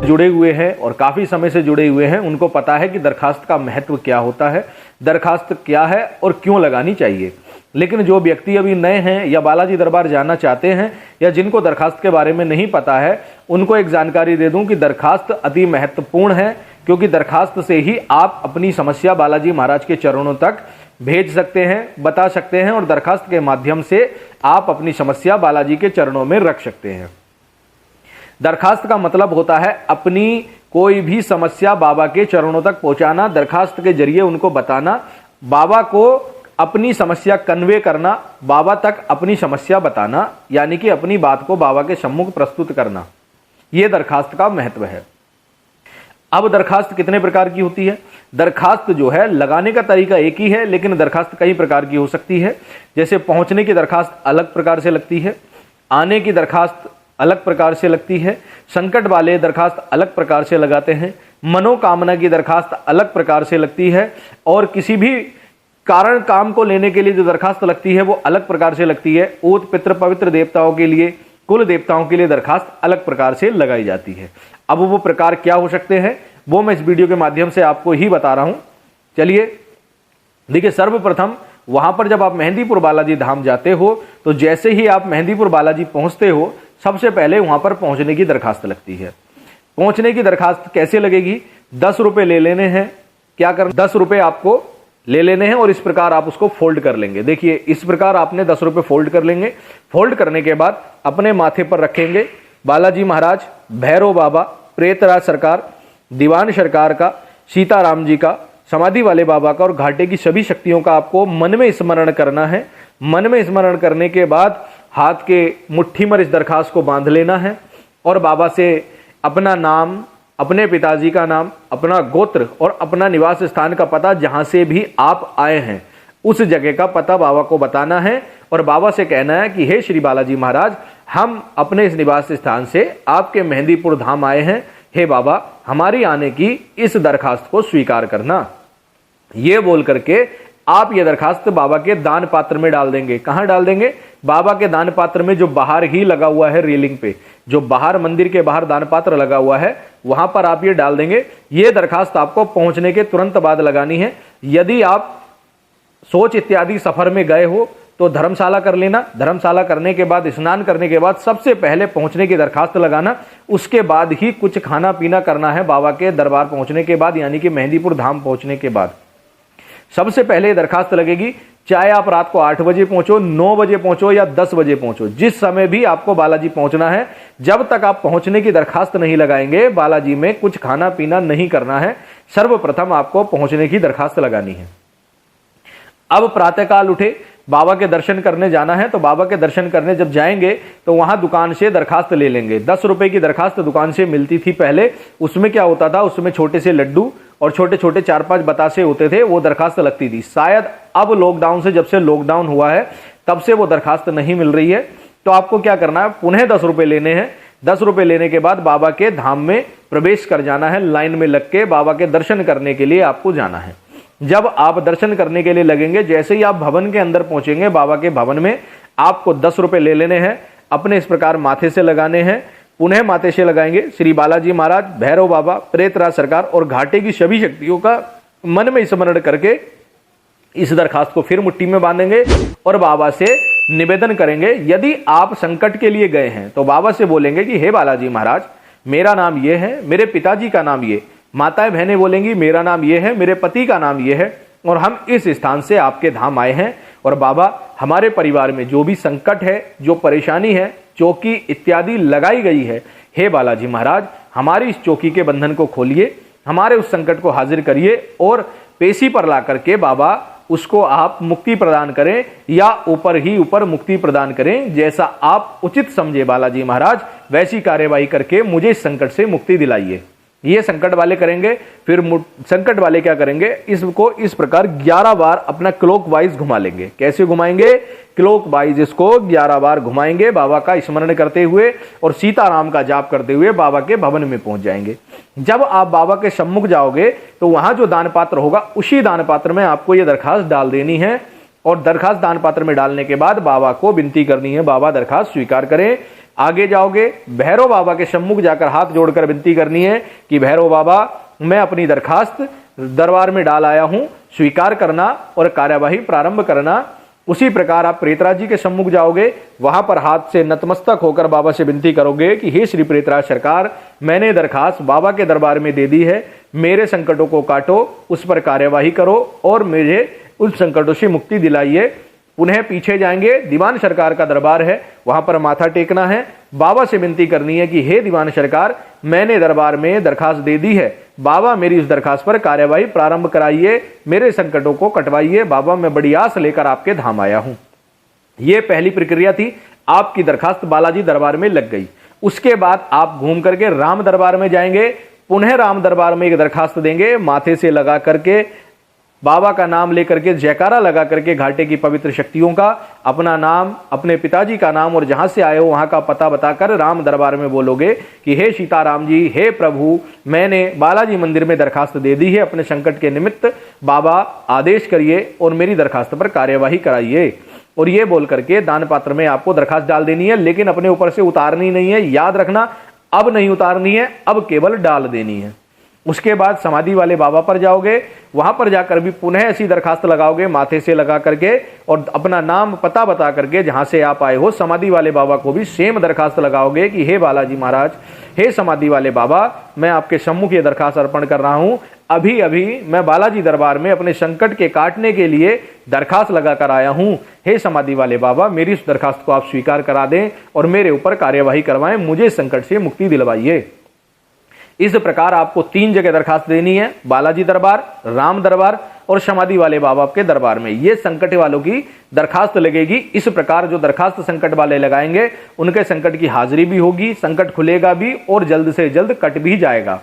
जुड़े हुए हैं और काफ़ी समय से जुड़े हुए हैं उनको पता है कि दरखास्त का महत्व क्या होता है, दरखास्त क्या है और क्यों लगानी चाहिए। लेकिन जो व्यक्ति अभी नए हैं या बालाजी दरबार जाना चाहते हैं या जिनको दरखास्त के बारे में नहीं पता है, उनको एक जानकारी दे दूं कि दरखास्त अति महत्वपूर्ण है, क्योंकि दरखास्त से ही आप अपनी समस्या बालाजी महाराज के चरणों तक भेज सकते हैं, बता सकते हैं और दरखास्त के माध्यम से आप अपनी समस्या बालाजी के चरणों में रख सकते हैं। दरखास्त का मतलब होता है अपनी कोई भी समस्या बाबा के चरणों तक पहुंचाना, दरखास्त के जरिए उनको बताना, बाबा को अपनी समस्या कन्वे करना, बाबा तक अपनी समस्या बताना, यानी कि अपनी बात को बाबा के सम्मुख प्रस्तुत करना। यह दरखास्त का महत्व है। अब दरखास्त कितने प्रकार की होती है? दरखास्त जो है लगाने का तरीका एक ही है, लेकिन दरखास्त कई प्रकार की हो सकती है। जैसे पहुंचने की दरखास्त अलग प्रकार से लगती है, आने की दरखास्त अलग प्रकार से लगती है, संकट वाले दरखास्त अलग प्रकार से लगाते हैं, मनोकामना की दरखास्त अलग प्रकार से लगती है, और किसी भी कारण काम को लेने के लिए जो दरखास्त लगती है वो अलग प्रकार से लगती है। ऊत पितृ पवित्र देवताओं के लिए, कुल देवताओं के लिए दरखास्त अलग प्रकार से लगाई जाती है। अब वो प्रकार क्या हो सकते हैं वो मैं इस वीडियो के माध्यम से आपको ही बता रहा हूं। चलिए देखिए, सर्वप्रथम वहां पर जब आप मेहंदीपुर बालाजी धाम जाते हो तो जैसे ही आप मेहंदीपुर बालाजी पहुंचते हो, सबसे पहले वहां पर पहुंचने की दरखास्त लगती है। पहुंचने की दरखास्त कैसे लगेगी? 10 रुपए ले लेने हैं। क्या कर 10 रुपए आपको ले लेने हैं और इस प्रकार आप उसको फोल्ड कर लेंगे। देखिए, इस प्रकार आपने 10 रुपए फोल्ड कर लेंगे। फोल्ड करने के बाद अपने माथे पर रखेंगे बालाजी महाराज, भैरव बाबा, प्रेतराज सरकार, दीवान सरकार का, सीताराम जी का, समाधि वाले बाबा का और घाटे की सभी शक्तियों का आपको मन में स्मरण करना है। मन में स्मरण करने के बाद हाथ के मुट्ठी में इस दरखास्त को बांध लेना है और बाबा से अपना नाम, अपने पिताजी का नाम, अपना गोत्र और अपना निवास स्थान का पता, जहां से भी आप आए हैं उस जगह का पता बाबा को बताना है और बाबा से कहना है कि हे श्री बालाजी महाराज, हम अपने इस निवास स्थान से आपके मेहंदीपुर धाम आए हैं। हे बाबा, हमारी आने की इस दरखास्त को स्वीकार करना। ये बोल करके आप ये दरखास्त बाबा के दान पात्र में डाल देंगे। कहां डाल देंगे? बाबा के दान पात्र में, जो बाहर ही लगा हुआ है रेलिंग पे, जो बाहर मंदिर के बाहर दान पात्र लगा हुआ है, वहां पर आप ये डाल देंगे। ये दरखास्त आपको पहुंचने के तुरंत बाद लगानी है। यदि आप सोच इत्यादि सफर में गए हो तो धर्मशाला कर लेना। धर्मशाला करने के बाद, स्नान करने के बाद सबसे पहले पहुंचने की दरखास्त लगाना। उसके बाद ही कुछ खाना पीना करना है बाबा के दरबार पहुंचने के बाद, यानी कि मेहंदीपुर धाम पहुंचने के बाद। सबसे पहले दरखास्त लगेगी, चाहे आप रात को 8 बजे पहुंचो, 9 बजे पहुंचो या 10 बजे पहुंचो, जिस समय भी आपको बालाजी पहुंचना है। जब तक आप पहुंचने की दरखास्त नहीं लगाएंगे, बालाजी में कुछ खाना पीना नहीं करना है। सर्वप्रथम आपको पहुंचने की दरखास्त लगानी है। अब प्रातःकाल उठे, बाबा के दर्शन करने जाना है, तो बाबा के दर्शन करने जब जाएंगे तो वहां दुकान से दरखास्त ले लेंगे। 10 रुपए की दरखास्त दुकान से मिलती थी पहले। उसमें क्या होता था, उसमें छोटे से लड्डू और छोटे छोटे 4-5 बतासे होते थे, वो दरखास्त लगती थी। शायद अब लॉकडाउन से, जब से लॉकडाउन हुआ है तब से वो दरखास्त नहीं मिल रही है। तो आपको क्या करना है, पुनः 10 रुपए लेने हैं। 10 रुपए लेने के बाद बाबा के धाम में प्रवेश कर जाना है। लाइन में लग के बाबा के दर्शन करने के लिए आपको जाना है। जब आप दर्शन करने के लिए लगेंगे, जैसे ही आप भवन के अंदर पहुंचेंगे, बाबा के भवन में आपको 10 रुपए ले लेने हैं। अपने इस प्रकार माथे से लगाने हैं। पुनः माथे से लगाएंगे श्री बालाजी महाराज, भैरव बाबा, प्रेतराज सरकार और घाटे की सभी शक्तियों का मन में स्मरण करके इस दरखास्त को फिर मुट्ठी में बांधेंगे और बाबा से निवेदन करेंगे। यदि आप संकट के लिए गए हैं तो बाबा से बोलेंगे कि हे बालाजी महाराज, मेरा नाम ये है, मेरे पिताजी का नाम ये, माताएं बहनें बोलेंगी मेरा नाम ये है, मेरे पति का नाम ये है और हम इस स्थान से आपके धाम आए हैं। और बाबा, हमारे परिवार में जो भी संकट है, जो परेशानी है, चौकी इत्यादि लगाई गई है, हे बालाजी महाराज, हमारी इस चौकी के बंधन को खोलिए, हमारे उस संकट को हाजिर करिए और पेशी पर ला करके बाबा उसको आप मुक्ति प्रदान करें या ऊपर ही ऊपर मुक्ति प्रदान करें। जैसा आप उचित समझे बालाजी महाराज, वैसी कार्यवाही करके मुझे इस संकट से मुक्ति दिलाइए। ये संकट वाले करेंगे। फिर संकट वाले क्या करेंगे, इसको इस प्रकार 11 बार अपना क्लॉक वाइज घुमा लेंगे। कैसे घुमाएंगे? क्लॉक वाइज इसको 11 बार घुमाएंगे, बाबा का स्मरण करते हुए और सीताराम का जाप करते हुए बाबा के भवन में पहुंच जाएंगे। जब आप बाबा के सम्मुख जाओगे तो वहां जो दान पात्र होगा, उसी दान पात्र में आपको ये दरखास्त डाल देनी है और दरखास्त दान पात्र में डालने के बाद बाबा को विनती करनी है, बाबा दरखास्त स्वीकार करें। आगे जाओगे, भैरव बाबा के सम्मुख जाकर हाथ जोड़कर विनती करनी है कि भैरव बाबा, मैं अपनी दरखास्त दरबार में डाल आया हूं, स्वीकार करना और कार्यवाही प्रारंभ करना। उसी प्रकार आप प्रेतराज जी के सम्मुख जाओगे, वहां पर हाथ से नतमस्तक होकर बाबा से विनती करोगे कि हे श्री प्रेतराज सरकार, मैंने दरखास्त बाबा के दरबार में दे दी है, मेरे संकटों को काटो, उस पर कार्यवाही करो और मुझे उन संकटों से मुक्ति दिलाइए। पुनः पीछे जाएंगे, दीवान सरकार का दरबार है, वहां पर माथा टेकना है, बाबा से विनती करनी है कि हे दीवान सरकार, मैंने दरबार में दरखास्त दे दी है, बाबा मेरी उस दरखास्त पर कार्यवाही प्रारंभ कराइए, मेरे संकटों को कटवाइए, बाबा मैं बड़ी आस लेकर आपके धाम आया हूं। यह पहली प्रक्रिया थी, आपकी दरखास्त बालाजी दरबार में लग गई। उसके बाद आप घूम करके राम दरबार में जाएंगे, पुनः राम दरबार में एक दरखास्त देंगे, माथे से लगा करके बाबा का नाम लेकर के जयकारा लगा करके घाटे की पवित्र शक्तियों का, अपना नाम, अपने पिताजी का नाम और जहां से आए हो वहां का पता बताकर राम दरबार में बोलोगे कि हे सीताराम जी, हे प्रभु, मैंने बालाजी मंदिर में दरखास्त दे दी है, अपने संकट के निमित्त बाबा आदेश करिए और मेरी दरखास्त पर कार्यवाही कराइए। और ये बोल करके दान पात्र में आपको दरखास्त डाल देनी है, लेकिन अपने ऊपर से उतारनी नहीं है, याद रखना, अब नहीं उतारनी है, अब केवल डाल देनी है। उसके बाद समाधि वाले बाबा पर जाओगे, वहां पर जाकर भी पुनः ऐसी दरखास्त लगाओगे, माथे से लगा करके और अपना नाम पता बता करके जहां से आप आए हो, समाधि वाले बाबा को भी सेम दरखास्त लगाओगे कि हे बालाजी महाराज, हे समाधि वाले बाबा, मैं आपके सम्मुख ये दरखास्त अर्पण कर रहा हूं, अभी अभी मैं बालाजी दरबार में अपने संकट के काटने के लिए दरखास्त लगाकर आया हूं, हे समाधि वाले बाबा, मेरी उस दरखास्त को आप स्वीकार करा दें और मेरे ऊपर कार्यवाही करवाएं, मुझे संकट से मुक्ति दिलवाइए। इस प्रकार आपको 3 जगह दरखास्त देनी है, बालाजी दरबार, राम दरबार और समाधि वाले बाबा के दरबार में। ये संकट वालों की दरखास्त लगेगी। इस प्रकार जो दरखास्त संकट वाले लगाएंगे उनके संकट की हाजिरी भी होगी, संकट खुलेगा भी और जल्द से जल्द कट भी जाएगा।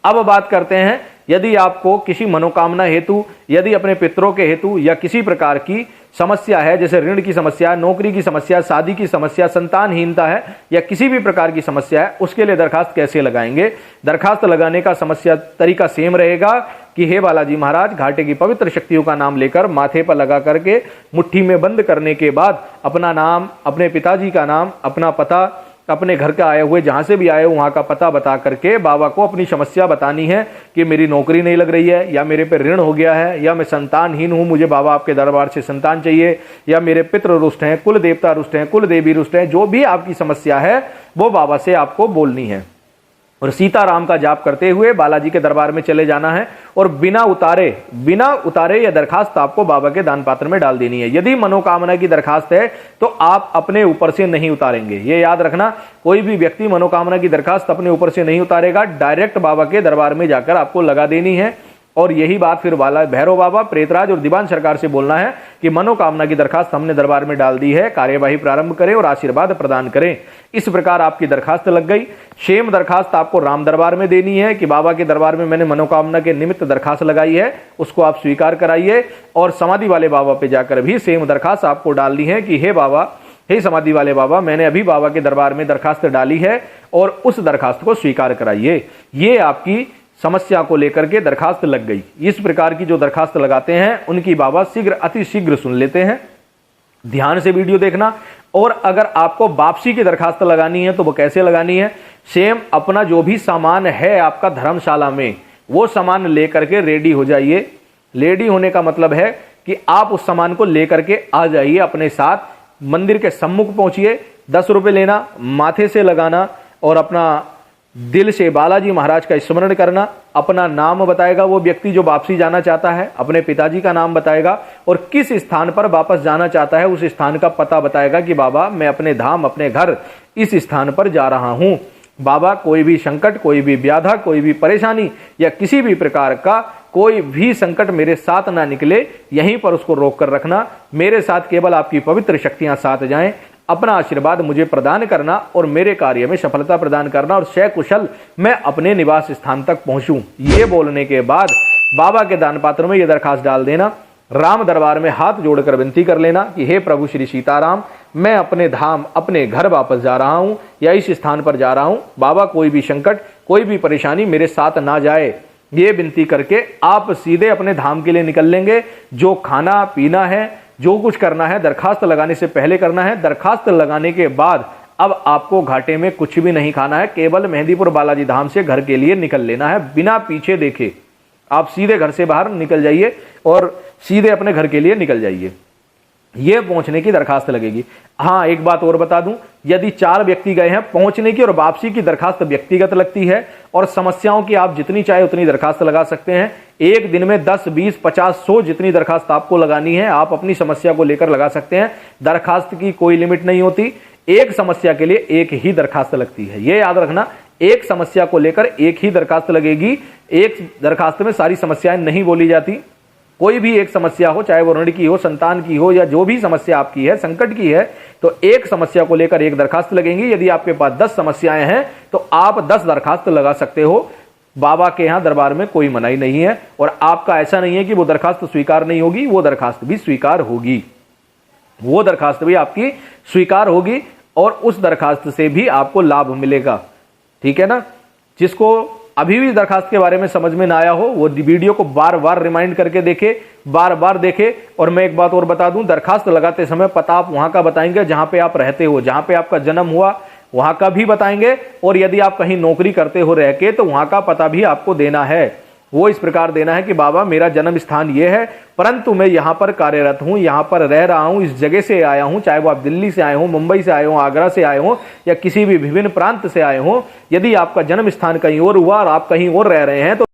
अब बात करते हैं, यदि आपको किसी मनोकामना हेतु, यदि अपने पितरों के हेतु या किसी प्रकार की समस्या है, जैसे ऋण की समस्या, नौकरी की समस्या, शादी की समस्या, संतानहीनता है या किसी भी प्रकार की समस्या है, उसके लिए दरखास्त कैसे लगाएंगे? दरखास्त लगाने का समस्या तरीका सेम रहेगा कि हे बालाजी महाराज, घाटे की पवित्र शक्तियों का नाम लेकर माथे पर लगा करके मुट्ठी में बंद करने के बाद अपना नाम, अपने पिताजी का नाम, अपना पता, अपने घर का आए हुए जहां से भी आए हो वहां का पता बता करके बाबा को अपनी समस्या बतानी है कि मेरी नौकरी नहीं लग रही है, या मेरे पे ऋण हो गया है, या मैं संतानहीन हूं, मुझे बाबा आपके दरबार से संतान चाहिए, या मेरे पितृ रुष्ट हैं, कुल देवता रुष्ट हैं, कुल देवी रुष्ट हैं, जो भी आपकी समस्या है वो बाबा से आपको बोलनी है। और सीताराम का जाप करते हुए बालाजी के दरबार में चले जाना है और बिना उतारे यह दरखास्त आपको बाबा के दान पात्र में डाल देनी है। यदि मनोकामना की दरखास्त है तो आप अपने ऊपर से नहीं उतारेंगे, ये याद रखना। कोई भी व्यक्ति मनोकामना की दरखास्त अपने ऊपर से नहीं उतारेगा, डायरेक्ट बाबा के दरबार में जाकर आपको लगा देनी है। और यही बात फिर भैरव बाबा, प्रेतराज और दीवान सरकार से बोलना है कि मनोकामना की दरखास्त हमने दरबार में डाल दी है, कार्यवाही प्रारंभ करें और आशीर्वाद प्रदान करें। इस प्रकार आपकी दरखास्त लग गई। सेम दरखास्त आपको राम दरबार में देनी है कि बाबा के दरबार में मैंने मनोकामना के निमित्त दरखास्त लगाई है, उसको आप स्वीकार कराइए। और समाधि वाले बाबा पे जाकर भी सेम दरखास्त आपको डालनी है कि हे बाबा, हे समाधि वाले बाबा, मैंने अभी बाबा के दरबार में दरखास्त डाली है और उस दरखास्त को स्वीकार कराइए। ये आपकी समस्या को लेकर के दरखास्त लग गई। इस प्रकार की जो दरखास्त लगाते हैं उनकी बाबा शीघ्र, अति शीघ्र सुन लेते हैं। ध्यान से वीडियो देखना। और अगर आपको वापसी की दरखास्त लगानी है तो वो कैसे लगानी है? सेम अपना जो भी सामान है आपका धर्मशाला में, वो सामान लेकर के रेडी हो जाइए। रेडी होने का मतलब है कि आप उस सामान को लेकर के आ जाइए अपने साथ, मंदिर के सम्मुख पहुंचिए, 10 रुपए लेना, माथे से लगाना और अपना दिल से बालाजी महाराज का स्मरण करना। अपना नाम बताएगा वो व्यक्ति जो वापसी जाना चाहता है, अपने पिताजी का नाम बताएगा और किस स्थान पर वापस जाना चाहता है उस स्थान का पता बताएगा कि बाबा मैं अपने धाम, अपने घर इस स्थान पर जा रहा हूं। बाबा कोई भी संकट, कोई भी व्याधा, कोई भी परेशानी या किसी भी प्रकार का कोई भी संकट मेरे साथ ना निकले, यहीं पर उसको रोक कर रखना। मेरे साथ केवल आपकी पवित्र शक्तियां साथ जाएं। अपना आशीर्वाद मुझे प्रदान करना और मेरे कार्य में सफलता प्रदान करना और सकुशल मैं अपने निवास स्थान तक पहुंचूं। ये बोलने के बाद बाबा के दान पात्र में यह दरखास्त डाल देना। राम दरबार में हाथ जोड़कर विनती कर लेना कि हे प्रभु श्री सीताराम, मैं अपने धाम, अपने घर वापस जा रहा हूं या इस स्थान पर जा रहा हूं। बाबा कोई भी संकट, कोई भी परेशानी मेरे साथ ना जाए। ये विनती करके आप सीधे अपने धाम के लिए निकल लेंगे। जो खाना पीना है, जो कुछ करना है दरखास्त लगाने से पहले करना है। दरखास्त लगाने के बाद अब आपको घाटे में कुछ भी नहीं खाना है, केवल मेहंदीपुर बालाजी धाम से घर के लिए निकल लेना है बिना पीछे देखे। आप सीधे घर से बाहर निकल जाइए और सीधे अपने घर के लिए निकल जाइए। ये पहुंचने की दरखास्त लगेगी। हाँ, एक बात और बता दूं, यदि 4 व्यक्ति गए हैं, पहुंचने की और वापसी की दरखास्त व्यक्तिगत लगती है और समस्याओं की आप जितनी चाहे उतनी दरखास्त लगा सकते हैं। एक दिन में 10, 20, 50, 100 जितनी दरखास्त आपको लगानी है आप अपनी समस्या को लेकर लगा सकते हैं। दरखास्त की कोई लिमिट नहीं होती, एक समस्या के लिए एक ही दरखास्त लगती है। यह याद रखना, एक समस्या को लेकर एक ही दरखास्त लगेगी। एक दरखास्त में सारी समस्याएं नहीं बोली जाती। कोई भी एक समस्या हो, चाहे वो ऋण की हो, संतान की हो, या जो भी समस्या आपकी है, संकट की है, तो एक समस्या को लेकर एक दरखास्त लगेगी। यदि आपके पास 10 समस्याएं हैं तो आप 10 दरखास्त लगा सकते हो। बाबा के यहां दरबार में कोई मनाही नहीं है और आपका ऐसा नहीं है कि वो दरखास्त स्वीकार नहीं होगी, वो दरखास्त भी स्वीकार होगी। वो दरखास्त भी आपकी स्वीकार होगी और उस दरखास्त से भी आपको लाभ मिलेगा। ठीक है ना। जिसको अभी भी दरखास्त के बारे में समझ में ना आया हो, वो वीडियो को बार बार रिमाइंड करके देखे, बार बार देखे। और मैं एक बात और बता दूं, दरखास्त लगाते समय पता आप वहां का बताएंगे जहां पे आप रहते हो, जहां पे आपका जन्म हुआ वहां का भी बताएंगे। और यदि आप कहीं नौकरी करते हो रह के, तो वहां का पता भी आपको देना है। वो इस प्रकार देना है कि बाबा मेरा जन्म स्थान ये है, परंतु मैं यहां पर कार्यरत हूं, यहां पर रह रहा हूं, इस जगह से आया हूं। चाहे वो आप दिल्ली से आए हो, मुंबई से आए हो, आगरा से आए हो, या किसी भी विभिन्न प्रांत से आए हो। यदि आपका जन्म स्थान कहीं और हुआ और आप कहीं और रह रहे हैं तो